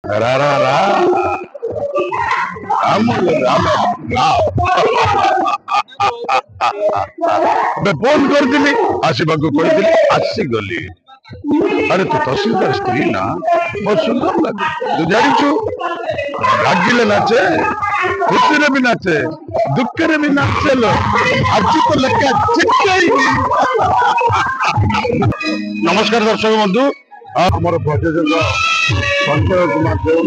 रा रा रा राम राम फोन करदिली आसवाक कही आसीगली। अरे तू तहसीलदार स्त्री ना बहुत सुंदर लगे तू जाचु रागिले नाचे खुशी भी नाचे दुख भी नाचे लो आज तो लेखा नमस्कार दर्शक बंधु आम प्रयोजक संजय कुमार देव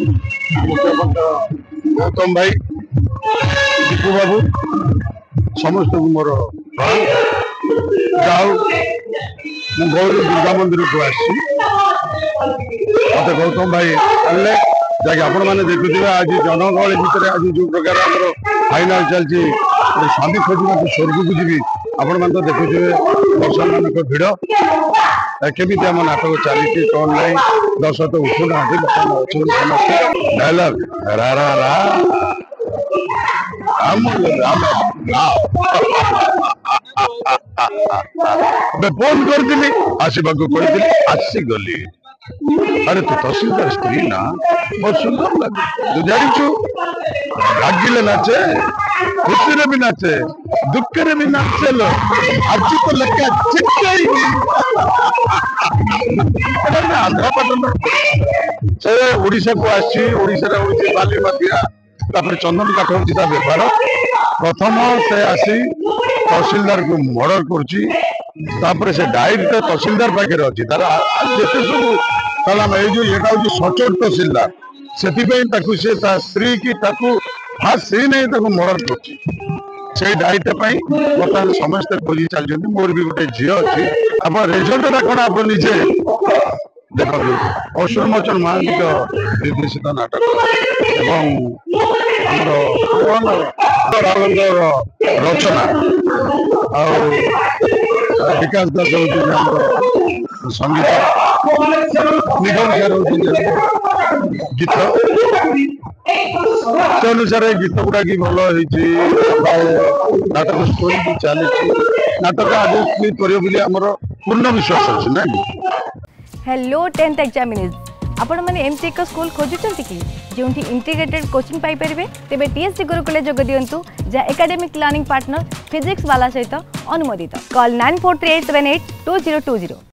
मुख्यमंत्री गौतम भाई दीपू बाबू समस्त मोर जाऊ गौरी दुर्गा मंदिर को आसी मत गौतम भाई आने जैसे आपण मैंने देखुए आज जनगहली भितर आज जो प्रकार फाइनाल चलती स्वामी खोजना स्वर्ग को जी आपण मैंने तो देखुए दर्शक मान भिड़ केमी आम नाटक चली कौन ना दर्शक तो उठुना समस्त डायलॉग रा रा रा राम राम फोन करदिली आसवाक कही आसीगली। अरे तू तहसीलदार स्त्री ना बहुत सुंदर लगे तू जाचु रागिले नाचे खुशी भी नाचे दुख भी नाचे लो आज तो लेखा आंध्रपटन से ओडिशा को आशा बाली माफिया चंदन काठ होता बेपार प्रथम से आसी तहसीलदार को मर्डर कर डायरी तहसीलदार पाखे अच्छी तार जिते सब कलाम ये सचोट तहसीलदार से स्त्री की फास्ट सी नहीं मर्डर कर दायित्व बर्तमान समस्ते खोजी चलते मोर भी गोटे झी अच्छी आप रिजल्टा कौन आप निजे देखो असुर मोचन महांती निर्देशित नाटक एवं रचना विकास दास संगीत निगम सर गीत से अनुसार गीत गुड़ा की भल नाटक स्टोरी भी चली नाटक आगे कर पूर्ण विश्वास अच्छे ना। हेलो 10th एग्जामिनीज आपण माने एमसी एक स्कूल खोजुचंती कि जोंठी इंटीग्रेटेड कोचिंग पाई परिबे तेबे टीएससी गुरुकुले जोग दियंतु जा एकेडमिक लर्निंग पार्टनर फिजिक्स वाला सहित अनुमोदित कॉल 9438782020।